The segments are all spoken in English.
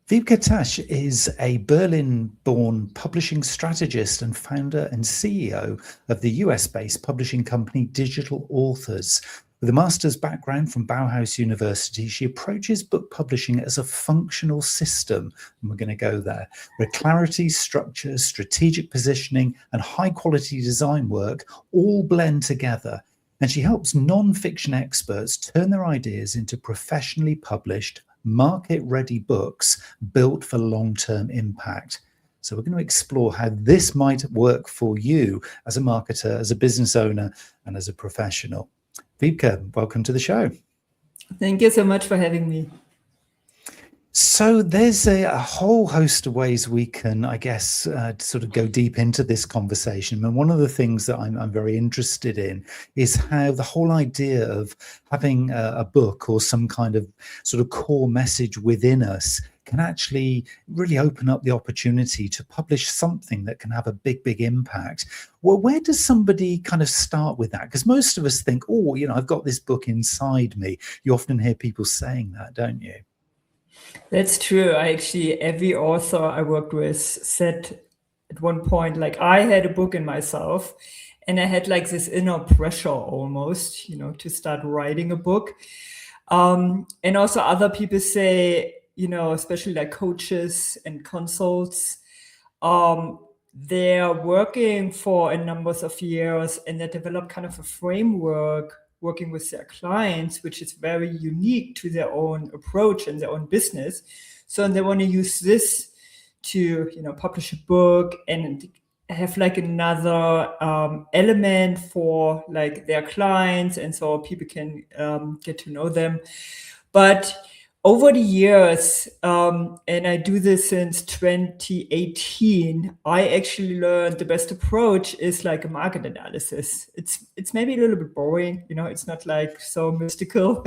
Wiebke Tasch is a Berlin-born publishing strategist and founder and CEO of the US-based publishing company Digital Authors. With a master's background from Bauhaus University, she approaches book publishing as a functional system, and we're going to go there, where clarity, structure, strategic positioning, and high-quality design work all blend together. And she helps non-fiction experts turn their ideas into professionally published, market-ready books built for long-term impact. So we're going to explore how this might work for you as a marketer, as a business owner, and as a professional. Wiebke, welcome to the show. Thank you so much for having me. So there's a whole host of ways we can, I guess, sort of go deep into this conversation. And one of the things that I'm very interested in is how the whole idea of having a book or some kind of sort of core message within us can actually really open up the opportunity to publish something that can have a big impact. Well, where does somebody kind of start with that? Because most of us think, oh, you know, I've got this book inside me. You often hear people saying that, don't you? That's true. Every author I worked with said at one point, like, I had a book in myself and I had like this inner pressure almost, you know, to start writing a book. And also other people say, you know, especially like coaches and consults, they're working for a number of years and they develop kind of a framework working with their clients, which is very unique to their own approach and their own business. So they want to use this to, you know, publish a book and have like another element for like their clients, and so people can get to know them. But over the years, and I do this since 2018, I actually learned the best approach is like a market analysis. It's maybe a little bit boring, you know, it's not like so mystical,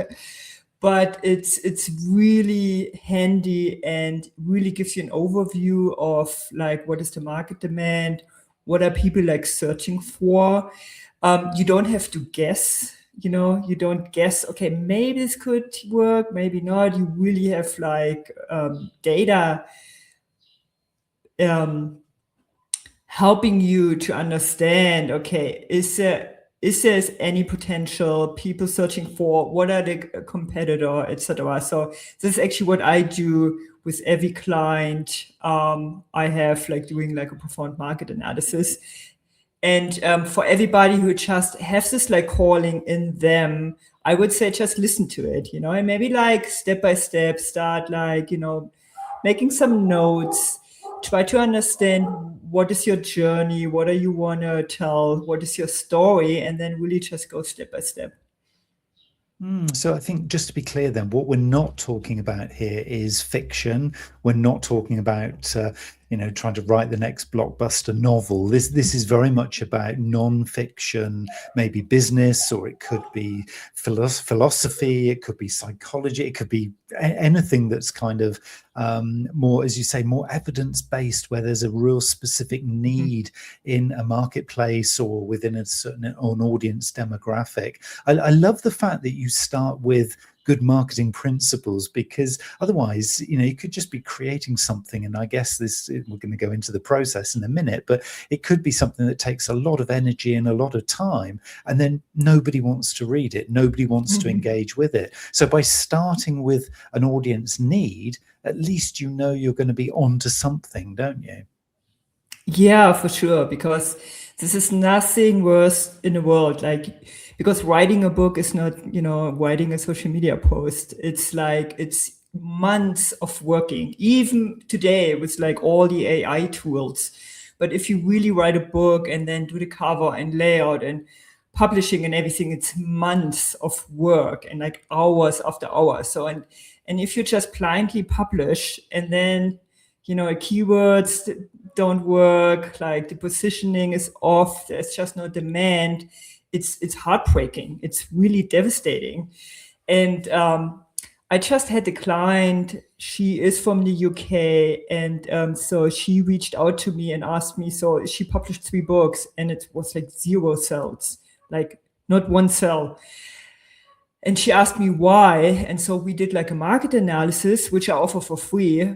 but it's really handy and really gives you an overview of like what is the market demand, what are people like searching for. You don't have to guess. You know, you don't guess, okay, maybe this could work, maybe not. You really have like data helping you to understand, okay, is there any potential, people searching for, what are the competitor, etc. So this is actually what I do with every client. I have like doing like a profound market analysis. And for everybody who just has this like calling in them, I would say just listen to it, you know, and maybe like step by step start like, you know, making some notes, try to understand what is your journey, what do you want to tell, what is your story, and then really just go step by step. So I think just to be clear then, what we're not talking about here is fiction. We're not talking about, you know, trying to write the next blockbuster novel. This is very much about non-fiction, maybe business, or it could be philosophy, it could be psychology, it could be anything that's kind of more, as you say, more evidence-based, where there's a real specific need in a marketplace or within a certain an audience demographic. I love the fact that you start with good marketing principles, because otherwise, you know, you could just be creating something, and I guess we're going to go into the process in a minute, but it could be something that takes a lot of energy and a lot of time, and then nobody wants to read it, nobody wants to engage with it. So by starting with an audience need, at least you know you're going to be onto something, don't you? Yeah, for sure, because this is nothing worse in the world. Like, because writing a book is not, you know, writing a social media post. It's like, it's months of working, even today with like all the AI tools. But if you really write a book and then do the cover and layout and publishing and everything, it's months of work and like hours after hours. So, and if you just blindly publish and then, you know, keywords don't work, like the positioning is off, there's just no demand, it's heartbreaking. It's really devastating. And I just had a client, she is from the UK, and so she reached out to me and asked me, so she published 3 books and it was like 0 sales, like not 1 sale. And she asked me why. And so we did like a market analysis, which I offer for free.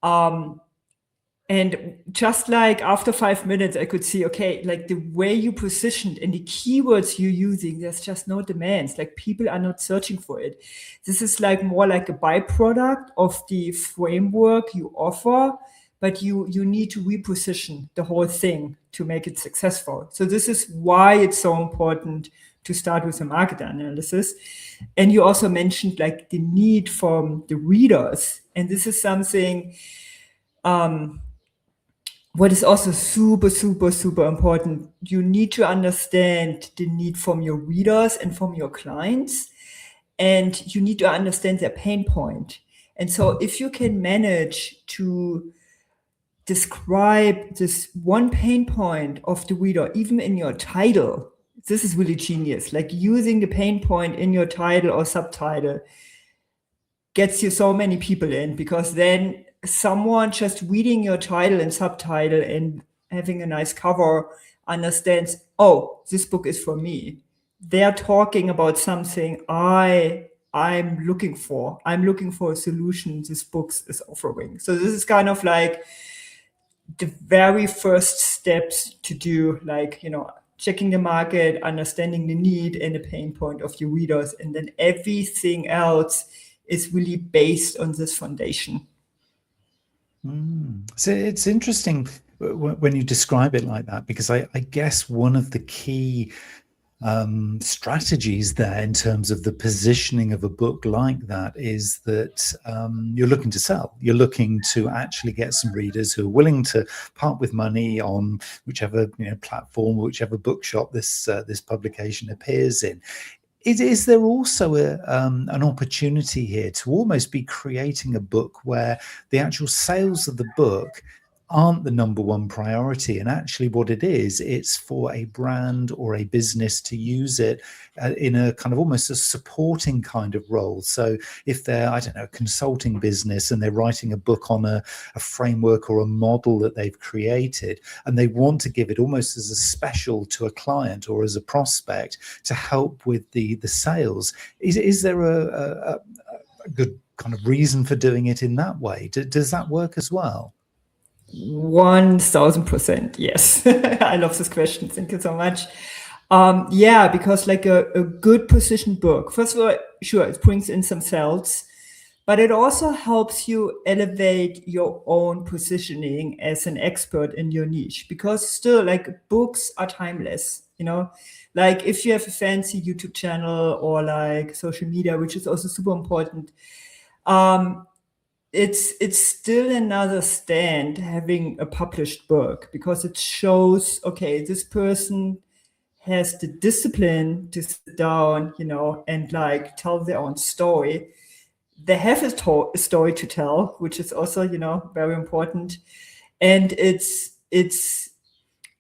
And just like after 5 minutes, I could see, okay, like the way you positioned and the keywords you're using, there's just no demands. Like people are not searching for it. This is like more like a byproduct of the framework you offer, but you need to reposition the whole thing to make it successful. So this is why it's so important to start with a market analysis. And you also mentioned like the need from the readers. And this is something what is also super, super, super important. You need to understand the need from your readers and from your clients, and you need to understand their pain point. And so if you can manage to describe this one pain point of the reader, even in your title, this is really genius. Like using the pain point in your title or subtitle gets you so many people in, because then someone just reading your title and subtitle and having a nice cover understands, oh, this book is for me. They're talking about something I'm looking for. I'm looking for a solution this book is offering. So this is kind of like the very first steps to do, like, checking the market, understanding the need and the pain point of your readers, and then everything else is really based on this foundation. So it's interesting when you describe it like that, because I guess one of the key strategies there in terms of the positioning of a book like that is that you're looking to sell. You're looking to actually get some readers who are willing to part with money on whichever platform, whichever bookshop this publication appears in. Is there also an opportunity here to almost be creating a book where the actual sales of the book aren't the number one priority, and actually what it is, it's for a brand or a business to use it in a kind of almost a supporting kind of role? So if they're, I don't know, a consulting business and they're writing a book on a framework or a model that they've created, and they want to give it almost as a special to a client or as a prospect to help with the sales, is there a good kind of reason for doing it in that way? Does that work as well? 1000%, yes. I love this question. Thank you so much. Yeah, because like a good positioned book, first of all, sure, it brings in some sales, but it also helps you elevate your own positioning as an expert in your niche, because still, like, books are timeless, like if you have a fancy YouTube channel or like social media, which is also super important, it's still another stand having a published book, because it shows, okay, this person has the discipline to sit down, and like tell their own story. They have a story to tell, which is also, very important. And it's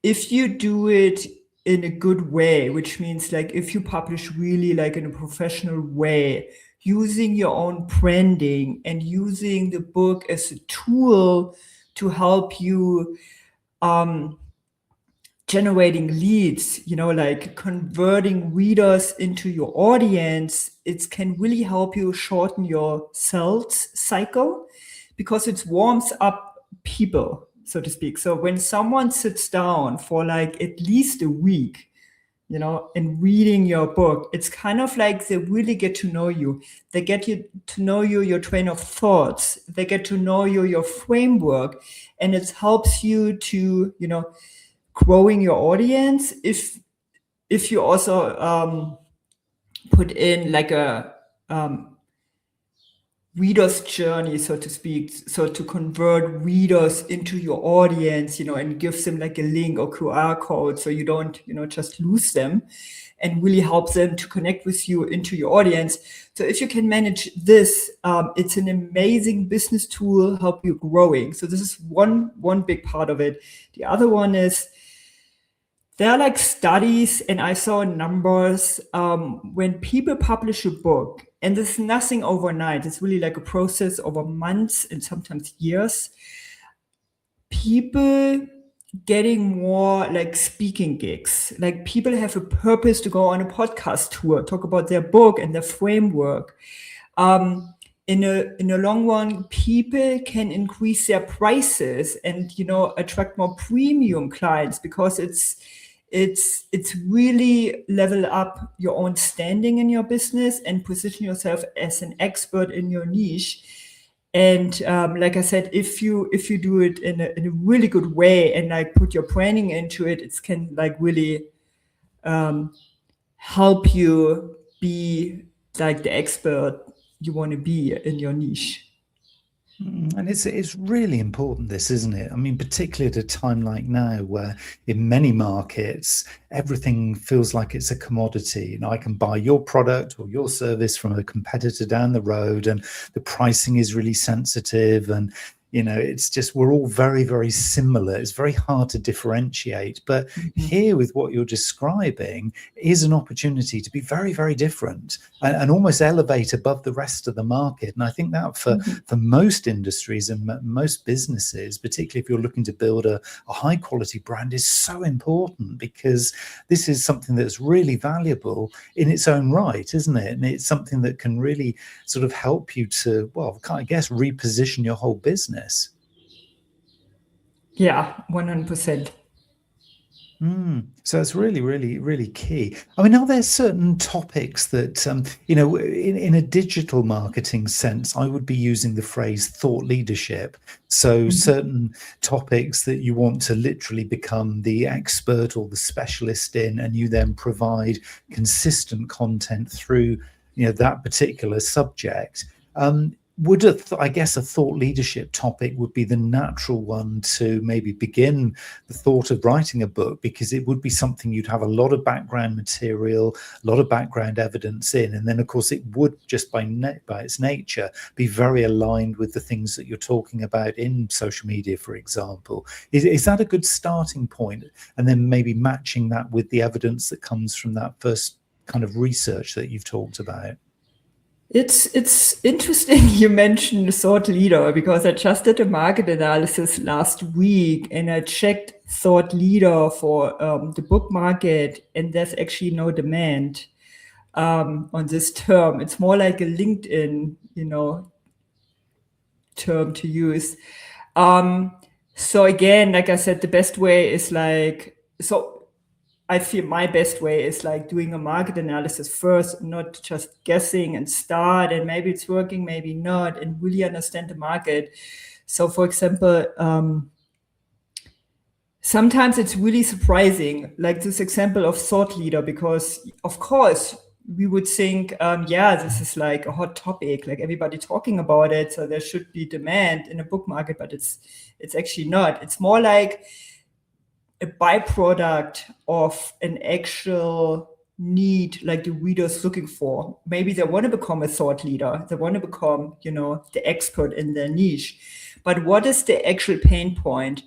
if you do it in a good way, which means like if you publish really like in a professional way, using your own branding and using the book as a tool to help you generating leads, like converting readers into your audience, it can really help you shorten your sales cycle, because it warms up people, so to speak. So when someone sits down for like at least a week, and reading your book, it's kind of like they really get to know you. They get to know you, your train of thoughts. They get to know you, your framework, and it helps you to, growing your audience. If you also put in like a reader's journey, so to speak, so to convert readers into your audience, and give them like a link or QR code, so you don't, just lose them, and really help them to connect with you into your audience. So if you can manage this, it's an amazing business tool, help you growing. So this is one big part of it. The other one is, there are like studies, and I saw numbers, when people publish a book, and there's nothing overnight, it's really like a process over months and sometimes years, people getting more like speaking gigs, like people have a purpose to go on a podcast tour, talk about their book and their framework. in a long run, people can increase their prices and attract more premium clients, because it's really level up your own standing in your business and position yourself as an expert in your niche. And like I said, if you do it in a really good way and like put your branding into it, it can like really help you be like the expert you want to be in your niche. And it's really important, this, isn't it? I mean, particularly at a time like now, where in many markets everything feels like it's a commodity. I can buy your product or your service from a competitor down the road, and the pricing is really sensitive, and it's just, we're all very, very similar. It's very hard to differentiate. But here, with what you're describing, is an opportunity to be very, very different and almost elevate above the rest of the market. And I think that for most industries and most businesses, particularly if you're looking to build a high quality brand, is so important, because this is something that's really valuable in its own right, isn't it? And it's something that can really sort of help you to, well, I guess, reposition your whole business. Yeah, 100%. So it's really, really, really key. I mean, are there certain topics that, in a digital marketing sense, I would be using the phrase thought leadership. So certain topics that you want to literally become the expert or the specialist in, and you then provide consistent content through, that particular subject. Would I guess a thought leadership topic would be the natural one to maybe begin the thought of writing a book, because it would be something you'd have a lot of background material, a lot of background evidence in, and then of course it would just by its nature be very aligned with the things that you're talking about in social media, for example. Is that a good starting point? And then maybe matching that with the evidence that comes from that first kind of research that you've talked about. It's interesting you mentioned thought leader, because I just did a market analysis last week and I checked thought leader for the book market, and there's actually no demand on this term. It's more like a LinkedIn, term to use. So again, like I said, the best way is I feel my best way is like doing a market analysis first, not just guessing and start, and maybe it's working, maybe not, and really understand the market. So for example, sometimes it's really surprising, like this example of thought leader, because of course we would think, this is like a hot topic, like everybody talking about it, so there should be demand in a book market, but it's actually not. It's more like a byproduct of an actual need, like the reader's looking for. Maybe they want to become a thought leader. They want to become, the expert in their niche. But what is the actual pain point?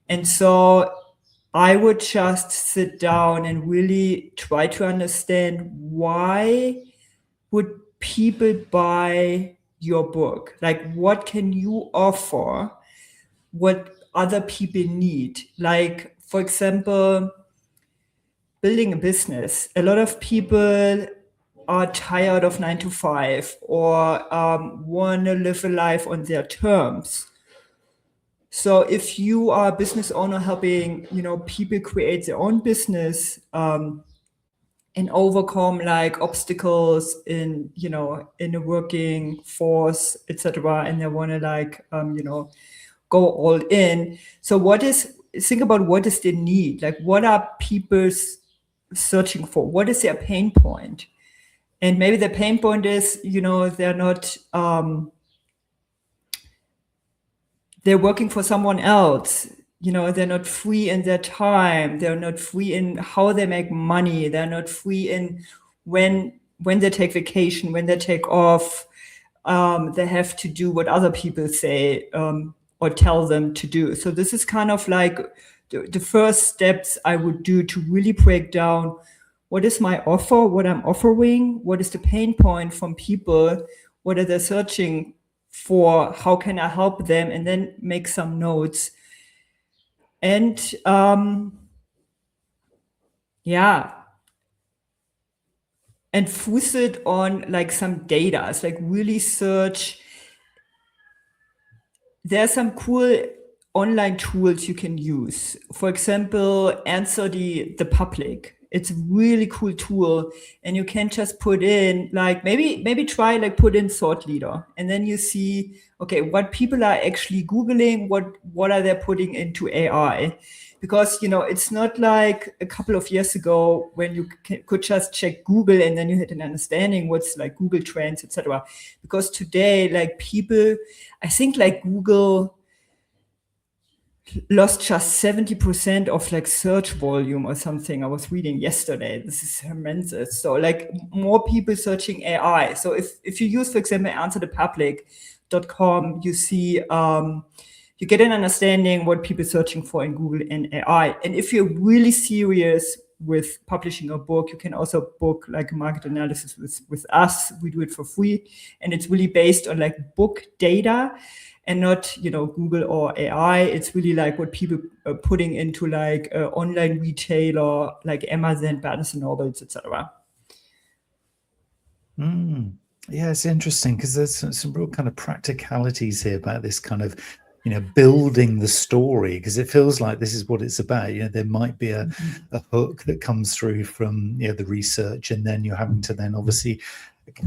And so I would just sit down and really try to understand, why would people buy your book? Like, what can you offer? What other people need? Like, for example, building a business. A lot of people are tired of 9 to 5, or want to live a life on their terms. So if you are a business owner helping, people create their own business, and overcome like obstacles in, in a working force, etc., and they want to like, go all in. So think about what is the need? Like, what are people searching for? What is their pain point? And maybe the pain point is, they're not, they're working for someone else. They're not free in their time. They're not free in how they make money. They're not free in when they take vacation, when they take off. They have to do what other people say, or tell them to do. So this is kind of like the first steps I would do to really break down, what is my offer, what I'm offering, what is the pain point from people, what are they searching for, how can I help them, and then make some notes. And and fuse it on like some data. It's like really search. There are some cool online tools you can use. For example, Answer the Public. It's a really cool tool, and you can just put in like maybe try like put in thought leader, and then you see okay what people are actually googling, what are they putting into AI, because it's not like a couple of years ago when you could just check Google and then you had an understanding what's like Google Trends, etc. Because today like people, I think like Google lost just 70% of like search volume or something. I was reading yesterday. This is tremendous. So like more people searching AI. So if you use, for example, answerthepublic.com, you see you get an understanding what people are searching for in Google and AI. And if you're really serious with publishing a book, you can also book like a market analysis with us. We do it for free, and it's really based on like book data and not Google or AI. It's really like what people are putting into like online retailer like Amazon, Barnes and Nobles, etc. Yeah, it's interesting because there's some real kind of practicalities here about this kind of building the story, because it feels like this is what it's about. There might be a hook that comes through from the research, and then you're having to then obviously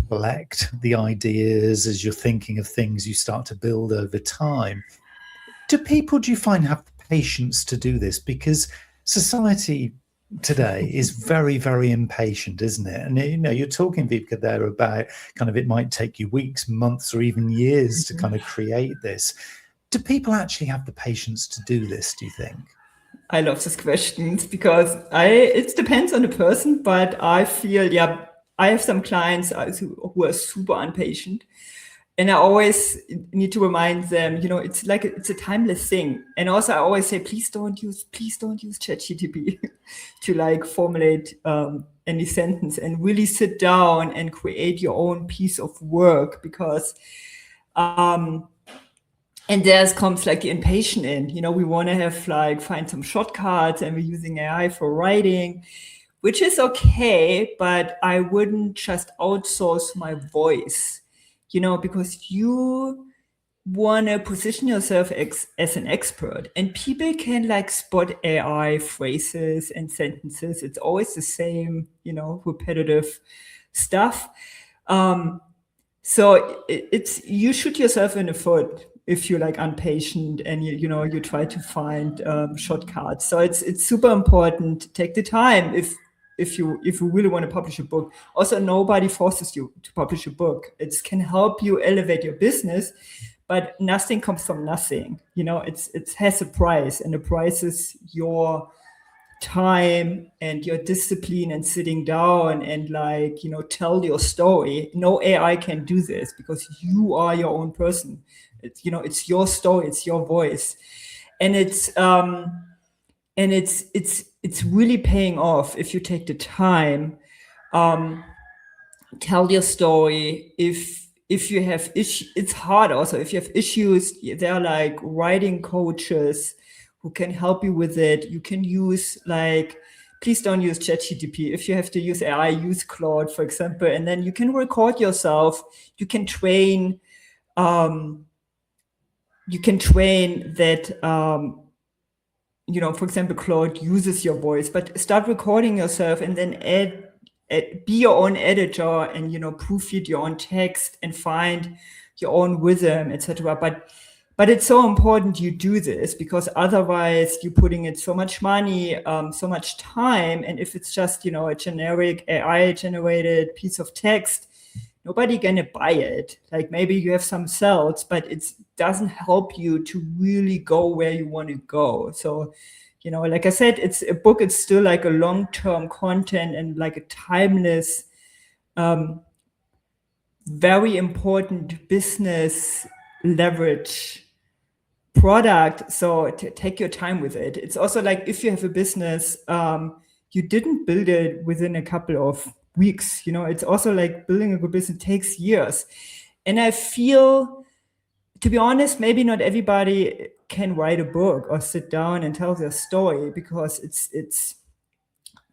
collect the ideas as you're thinking of things you start to build over time. Do you find have the patience to do this? Because society today is very, very impatient, isn't it? And you're talking, Wiebke, there about kind of it might take you weeks, months, or even years to kind of create this. Do people actually have the patience to do this, do you think? I love these questions because it depends on the person, but I feel, I have some clients who are super impatient, and I always need to remind them, it's like it's a timeless thing. And also I always say, please don't use ChatGPT to like formulate any sentence, and really sit down and create your own piece of work, because and there comes like the impatient in, we want to have like find some shortcuts, and we're using AI for writing, which is okay, but I wouldn't just outsource my voice, because you want to position yourself as an expert, and people can like spot AI phrases and sentences. It's always the same, repetitive stuff. So it's you shoot yourself in the foot if you're like impatient and you try to find shortcuts. So it's super important to take the time if you really want to publish a book. Also, nobody forces you to publish a book. It can help you elevate your business, but nothing comes from nothing. It has a price, and the price is your time and your discipline and sitting down and like tell your story. No AI can do this, because you are your own person. It's your story, it's your voice, and it's really paying off if you take the time, tell your story. If you have issues, it's hard. Also, if you have issues, there are like writing coaches who can help you with it. You can use like, please don't use ChatGPT. If you have to use AI, use Claude, for example, and then you can record yourself. You can train that, for example, Claude uses your voice, but start recording yourself and then be your own editor and, proofread your own text and find your own rhythm, etc. But it's so important you do this, because otherwise you're putting in so much money, so much time. And if it's just, a generic AI generated piece of text, nobody gonna buy it. Like maybe you have some sales, but it doesn't help you to really go where you want to go. So, like I said, it's a book. It's still like a long-term content and like a timeless, very important business leverage product. So take your time with it. It's also like if you have a business, you didn't build it within a couple of weeks. It's also like building a good business takes years. And I feel, to be honest, maybe not everybody can write a book or sit down and tell their story, because it's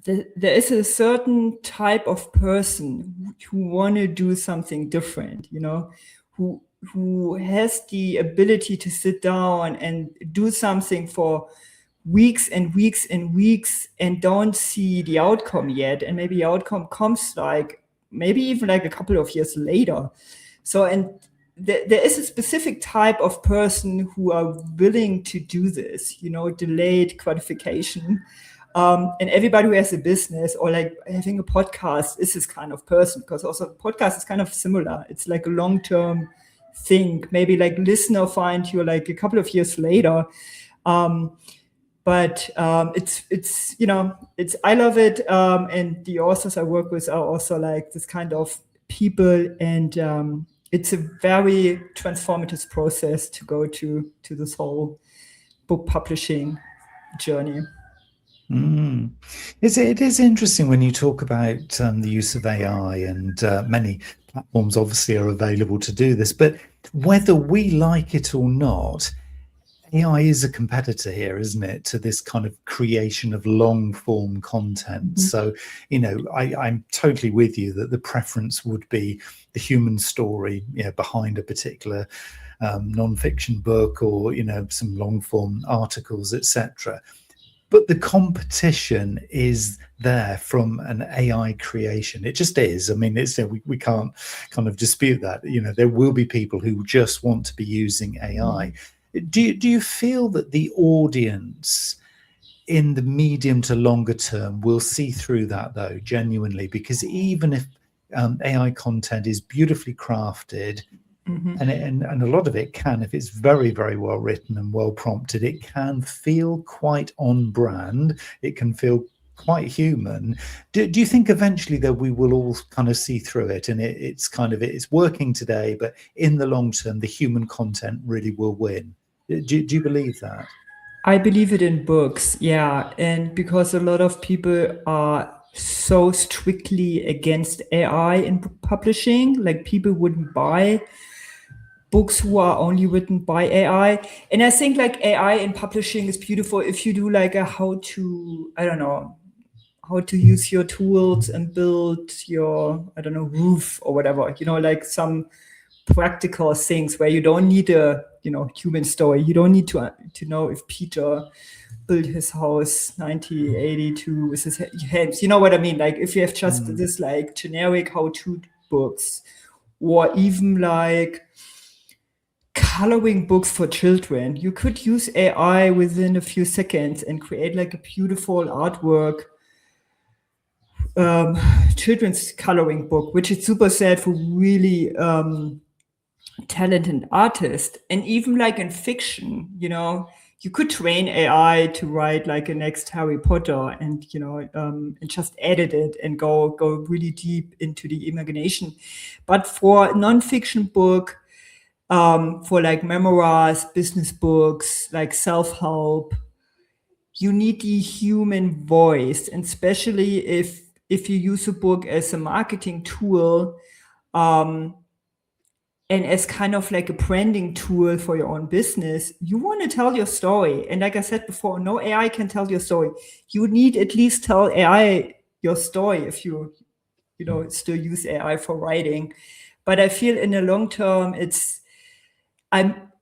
there is a certain type of person who want to do something different, who has the ability to sit down and do something for weeks and weeks and weeks and don't see the outcome yet. And maybe the outcome comes maybe even a couple of years later. So, and there is a specific type of person who are willing to do this, delayed gratification. And everybody who has a business or having a podcast is this kind of person, because also podcast is kind of similar. It's a long-term thing. Maybe listener find you a couple of years later. But it's I love it. And the authors I work with are also this kind of people, and it's a very transformative process to go to this whole book publishing journey. It is interesting when you talk about the use of AI, and many platforms obviously are available to do this, but whether we like it or not, AI is a competitor here, isn't it, to this kind of creation of long form content. So, I'm totally with you that the preference would be the human story, behind a particular non-fiction book or, some long form articles, etc. But the competition is there from an AI creation. It just is. I mean, we can't kind of dispute that. There will be people who just want to be using AI. Do you feel that the audience in the medium to longer term will see through that, though, genuinely? Because even if AI content is beautifully crafted, and a lot of it can, if it's very, very well written and well prompted, it can feel quite on brand. It can feel quite human. Do you think eventually that we will all kind of see through it, and it's working today, but in the long term, the human content really will win? Do you believe that? I believe it in books, yeah. And because a lot of people are so strictly against AI in publishing, people wouldn't buy books who are only written by AI. And I think AI in publishing is beautiful if you do a how to use your tools and build your, roof or whatever, some practical things where you don't need a human story. You don't need to know if Peter built his house 1982 with his hands. You know what I mean? If you have just this generic how-to books, or even coloring books for children, you could use AI within a few seconds and create a beautiful artwork children's coloring book, which is super sad for really talented artists. And even in fiction, you could train AI to write a next Harry Potter, and and just edit it and go really deep into the imagination. But for a non-fiction book, for memoirs, business books, self-help, you need the human voice. And especially if you use a book as a marketing tool, and as kind of a branding tool for your own business, you want to tell your story. And like I said before, no AI can tell your story. You need at least tell AI your story if you still use AI for writing. But I feel in the long term,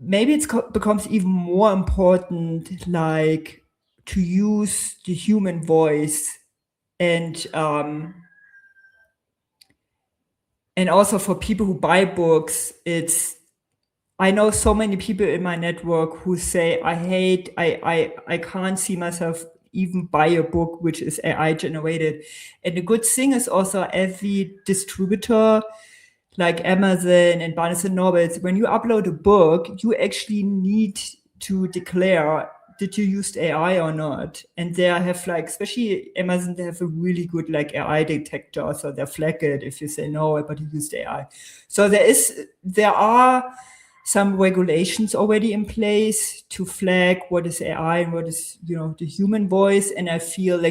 maybe it becomes even more important, to use the human voice, and also for people who buy books, I know so many people in my network who say, I can't see myself even buy a book which is AI generated. And the good thing is also every distributor like Amazon and Barnes and Nobles, when you upload a book, you actually need to declare, did you use AI or not? And they have especially Amazon, they have a really good AI detector. So they flag it if you say no, but you used AI. So there are some regulations already in place to flag what is AI and what is, the human voice. And I feel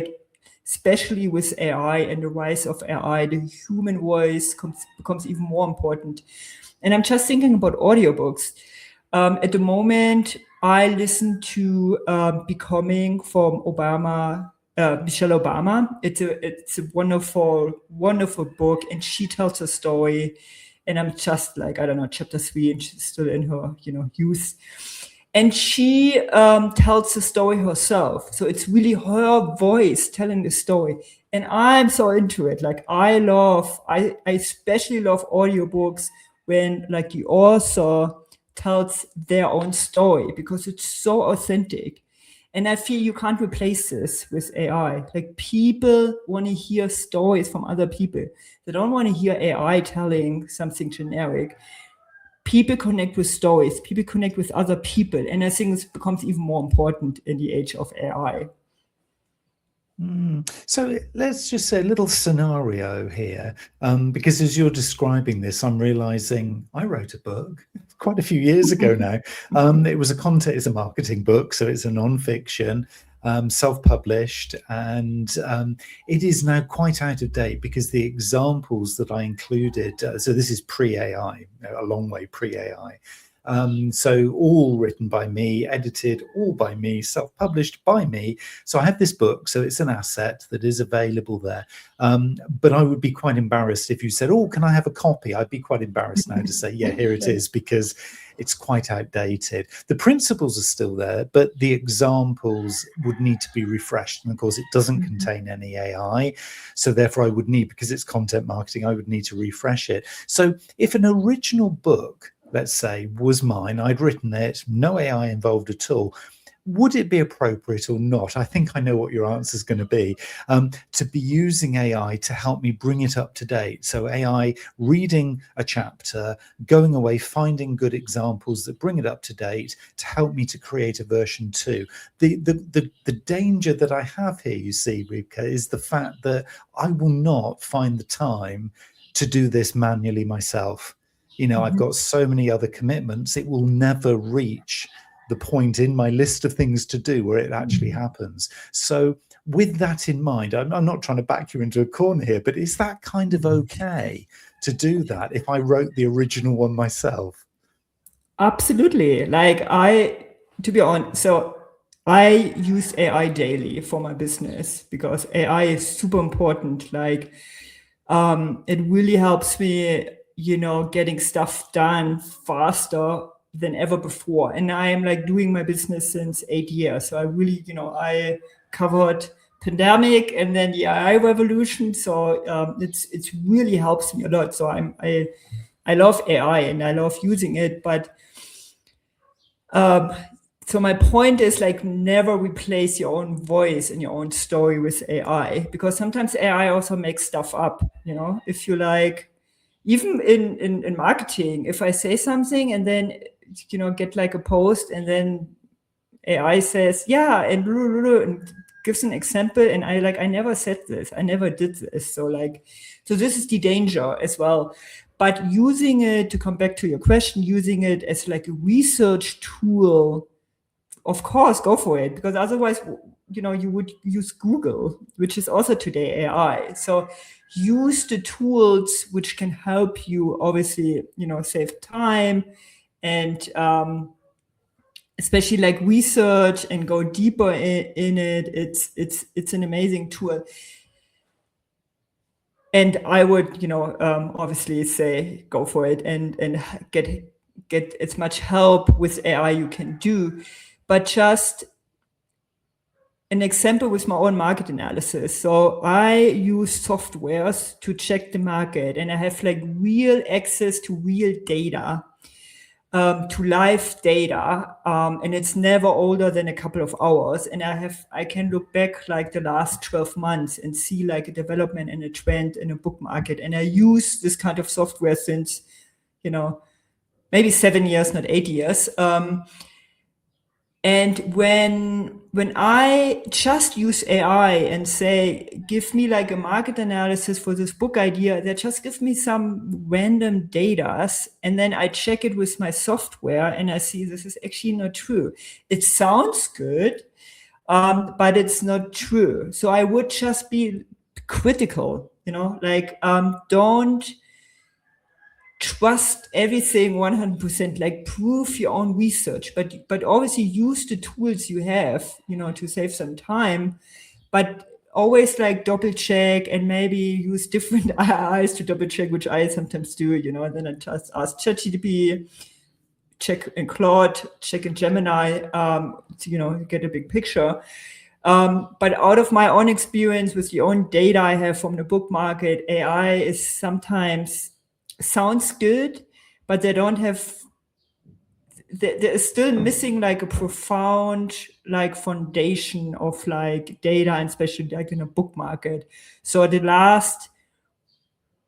especially with AI and the rise of AI, the human voice becomes even more important. And I'm just thinking about audiobooks. At the moment, I listen to Becoming from Obama Michelle Obama. It's a wonderful, wonderful book, and she tells a story. And I'm just like, I don't know, chapter 3, and she's still in her, youth. And she tells the story herself. So it's really her voice telling the story. And I'm so into it. Like I especially love audiobooks when like the author tells their own story, because it's so authentic. And I feel you can't replace this with AI. Like people want to hear stories from other people. They don't want to hear AI telling something generic. People connect with stories. People connect with other people. And I think this becomes even more important in the age of AI. So let's just say a little scenario here, because as you're describing this, I'm realizing I wrote a book quite a few years ago now. It's a marketing book, so it's a non-fiction, self-published, and it is now quite out of date because the examples that I included, so this is pre-AI, a long way pre-AI. So all written by me, edited all by me, self-published by me. So I have this book, so it's an asset that is available there. But I would be quite embarrassed if you said, "Oh, can I have a copy?" I'd be quite embarrassed now to say, "Yeah, here it is," because it's quite outdated. The principles are still there, but the examples would need to be refreshed. And of course, it doesn't contain any AI. So therefore, I would need, because it's content marketing, I would need to refresh it. So if an original book, let's say, was mine, I'd written it, no AI involved at all, would it be appropriate or not? I think I know what your answer is going to be, to be using AI to help me bring it up to date. So AI reading a chapter, going away, finding good examples that bring it up to date to help me to create a version 2. The danger that I have here, you see, Wiebke, is the fact that I will not find the time to do this manually myself. I've got so many other commitments, it will never reach the point in my list of things to do where it actually happens. So with that in mind, I'm not trying to back you into a corner here, but is that kind of okay to do that if I wrote the original one myself? Absolutely. To be honest, so I use AI daily for my business because AI is super important. Like, it really helps me, getting stuff done faster than ever before. And I am like doing my business since 8 years. So I really, I covered pandemic and then the AI revolution. So it's really helps me a lot. So I love AI and I love using it, but so my point is like never replace your own voice and your own story with AI, because sometimes AI also makes stuff up. If you like, even in marketing, if I say something and then get like a post and then AI says and blah, blah, blah, and gives an example, and I never said this, I never did this. So this is the danger as well. But using it, to come back to your question, using it as like a research tool, of course, go for it, because otherwise, you would use Google, which is also today AI. So use the tools which can help you, obviously, save time and especially like research and go deeper in it. It's an amazing tool. And I would, obviously say go for it and get as much help with AI you can do. But just an example with my own market analysis. So I use softwares to check the market, and I have like real access to real data, to live data, and it's never older than a couple of hours. And I can look back like the last 12 months and see like a development and a trend in a book market. And I use this kind of software since, maybe 7 years, not 8 years. And when I just use AI and say, give me like a market analysis for this book idea, that just gives me some random data, and then I check it with my software and I see this is actually not true. It sounds good, but it's not true. So I would just be critical, don't trust everything 100%, like prove your own research, but obviously use the tools you have, to save some time, but always like double check and maybe use different AIs to double check, which I sometimes do, and then I just ask ChatGPT, check in Claude, check in Gemini, to, get a big picture. But out of my own experience with the own data I have from the book market, AI is sometimes sounds good, but they don't have, there is still missing like a profound like foundation of like data, and especially like in a book market. So the last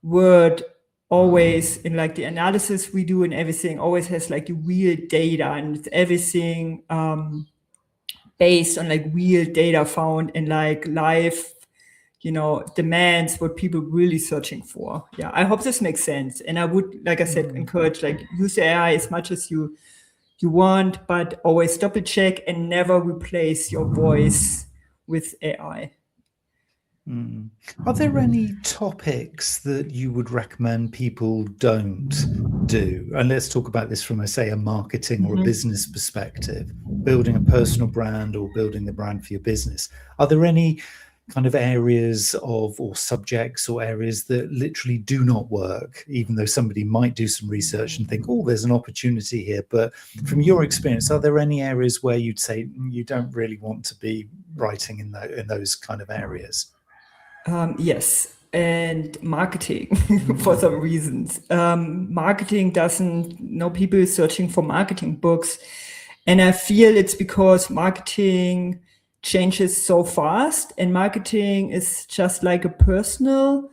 word always in like the analysis we do and everything always has like real data, and it's everything based on like real data found in like live demands, what people really searching for. Yeah, I hope this makes sense. And I would, like I said, encourage like use AI as much as you want, but always double check and never replace your voice with AI. Are there any topics that you would recommend people don't do? And let's talk about this from, say, a marketing or a business perspective, building a personal brand or building the brand for your business. Are there any kind of areas or subjects or areas that literally do not work, even though somebody might do some research and think, oh, there's an opportunity here? But from your experience, are there any areas where you'd say you don't really want to be writing in those kind of areas? Yes, and marketing for some reasons. Marketing doesn't know people searching for marketing books. And I feel it's because marketing changes so fast, and marketing is just like a personal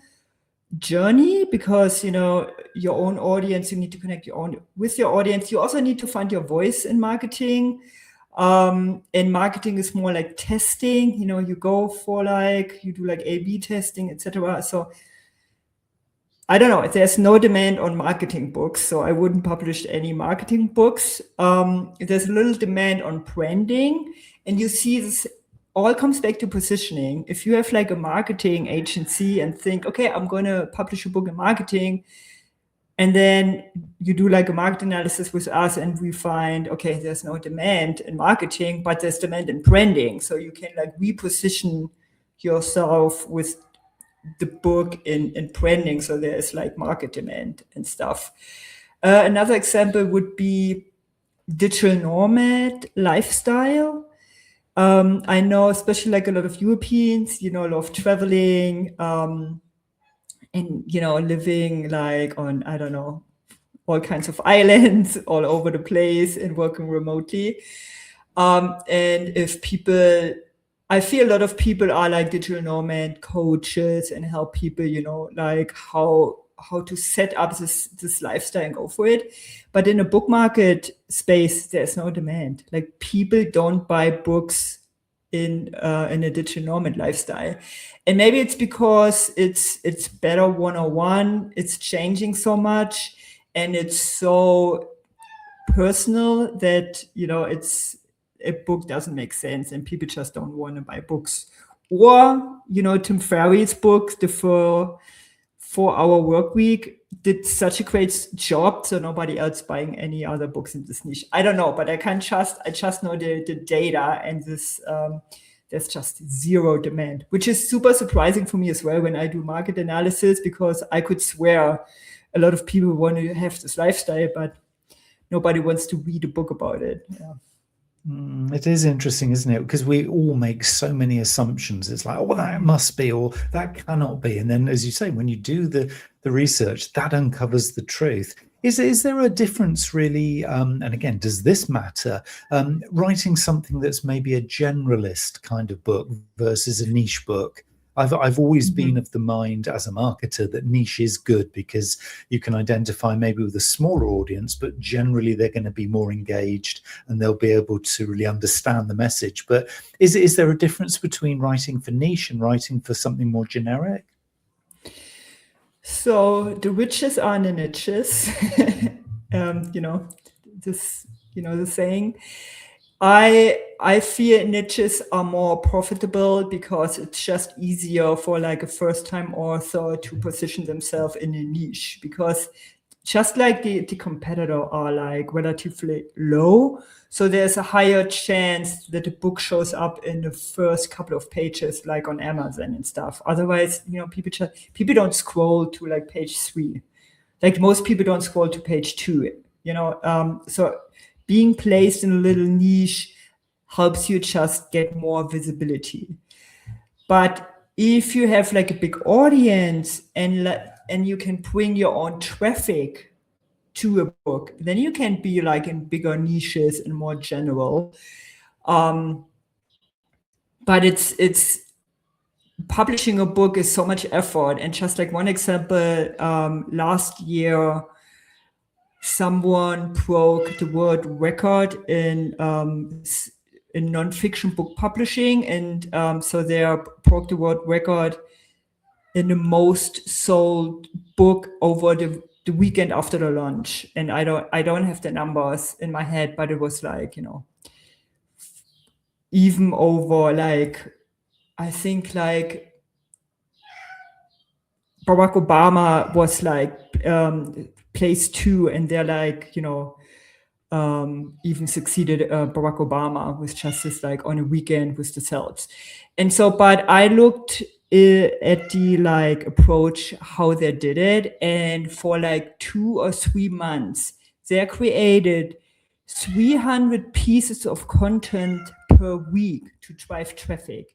journey, because your own audience, you need to connect with your audience. You also need to find your voice in marketing. And marketing is more like testing. You go for you do like A/B testing, etc. So I don't know. There's no demand on marketing books, so I wouldn't publish any marketing books. There's a little demand on branding, and you see this all comes back to positioning. If you have like a marketing agency and think, okay, I'm going to publish a book in marketing, and then you do like a market analysis with us and we find, okay, there's no demand in marketing, but there's demand in branding. So you can like reposition yourself with the book in branding. So there's like market demand and stuff. Another example would be digital nomad lifestyle. I know especially like a lot of Europeans, love traveling, and living like on, I don't know, all kinds of islands all over the place and working remotely. And if people, I feel a lot of people are like digital nomad coaches and help people, like how to set up this lifestyle and go for it. But in a book market space, there's no demand. Like people don't buy books in a digital nomad lifestyle. And maybe it's because it's better 101. It's changing so much and it's so personal that it's a book doesn't make sense and people just don't want to buy books. Or Tim Ferry's book, The 4-Hour Work Week, did such a great job, so nobody else buying any other books in this niche. I don't know, but I just know the data, and this there's just zero demand, which is super surprising for me as well when I do market analysis, because I could swear a lot of people want to have this lifestyle, but nobody wants to read a book about it. Yeah. It is interesting, isn't it? Because we all make so many assumptions. It's like, oh, well, that must be, or that cannot be. And then, as you say, when you do the research, that uncovers the truth. Is there a difference, really? And again, does this matter? Writing something that's maybe a generalist kind of book versus a niche book. I've always been of the mind as a marketer that niche is good because you can identify maybe with a smaller audience, but generally they're going to be more engaged and they'll be able to really understand the message. But is there a difference between writing for niche and writing for something more generic? So the riches are in the niches, the saying. I fear niches are more profitable because it's just easier for like a first-time author to position themselves in a niche, because just like the competitor are like relatively low, So there's a higher chance that the book shows up in the first couple of pages, like on Amazon and stuff. Otherwise, people don't scroll to like page 3. Like most people don't scroll to page 2, so being placed in a little niche helps you just get more visibility. But if you have like a big audience and you can bring your own traffic to a book, then you can be like in bigger niches and more general. But it's publishing a book is so much effort. And just like one example, last year, someone broke the world record in nonfiction book publishing, and so they broke the world record in the most sold book over the weekend after the launch. And I don't have the numbers in my head, but it was like, even over like, I think like Barack Obama was like place 2, and they're like, even succeeded Barack Obama with just this like on a weekend with the sales. And so, but I looked at the like approach, how they did it. And for like 2 or 3 months, they created 300 pieces of content per week to drive traffic.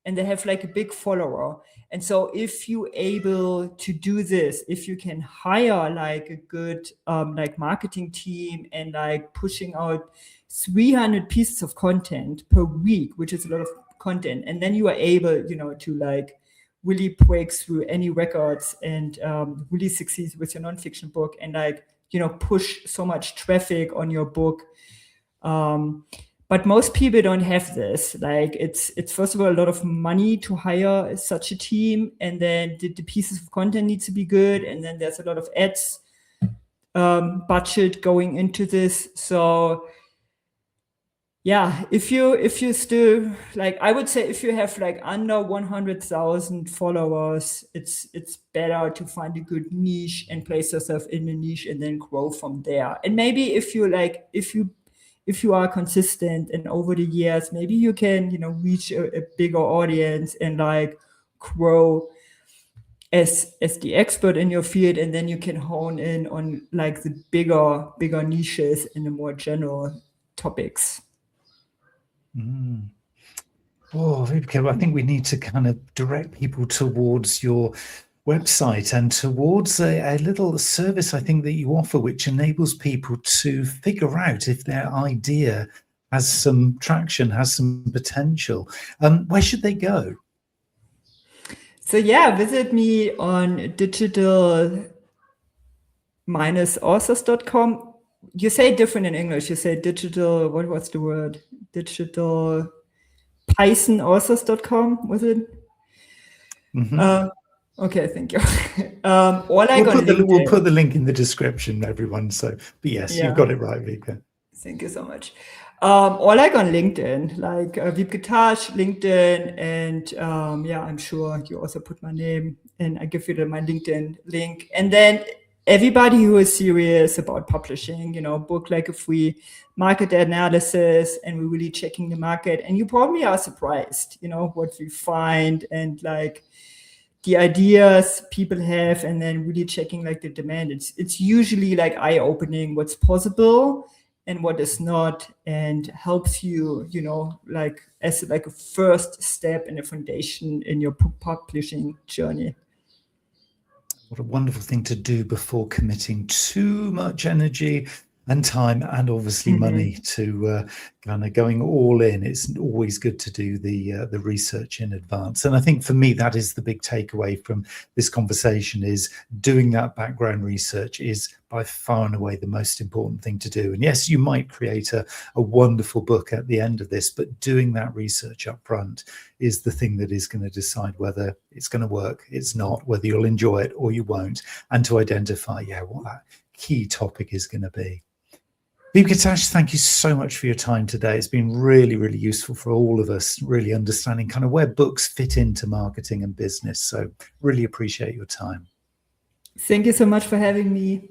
And they have like a big follower. And so if you're able to do this, if you can hire like a good like marketing team and like pushing out 300 pieces of content per week, which is a lot of content, and then you are able, to like really break through any records and really succeed with your nonfiction book and like, push so much traffic on your book. But most people don't have this. Like it's first of all a lot of money to hire such a team, and then the pieces of content needs to be good, and then there's a lot of ads budget going into this. So yeah, if you still like, I would say if you have like under 100,000 followers, it's better to find a good niche and place yourself in a niche and then grow from there. And maybe if you are consistent and over the years, maybe you can, reach a bigger audience and like grow as the expert in your field, and then you can hone in on like the bigger niches and the more general topics. Oh, Wiebke, I think we need to kind of direct people towards your website and towards a little service I think that you offer, which enables people to figure out if their idea has some traction, has some potential. Where should they go? So yeah, visit me on digital-authors.com. You say it different in English. You say digital, what was the word? Digital Python-authors.com, was it? Okay, thank you. We'll put the link in the description, everyone. So, but yes, You've got it right, Wiebke. Thank you so much. Or like on LinkedIn, like Wiebke Tasch, LinkedIn, and I'm sure you also put my name, and I give you my LinkedIn link. And then everybody who is serious about publishing, book like a free market analysis, and we're really checking the market. And you probably are surprised, what we find and like the ideas people have, and then really checking like the demand. It's usually like eye-opening what's possible and what is not, and helps you, like as like a first step in a foundation in your book publishing journey. What a wonderful thing to do before committing too much energy and time and obviously money to kind of going all in. It's always good to do the research in advance. And I think for me, that is the big takeaway from this conversation, is doing that background research is by far and away the most important thing to do. And yes, you might create a wonderful book at the end of this, but doing that research up front is the thing that is going to decide whether it's going to work, it's not, whether you'll enjoy it or you won't, and to identify, what that key topic is going to be. Wiebke Tasch, thank you so much for your time today. It's been really, really useful for all of us, really understanding kind of where books fit into marketing and business. So really appreciate your time. Thank you so much for having me.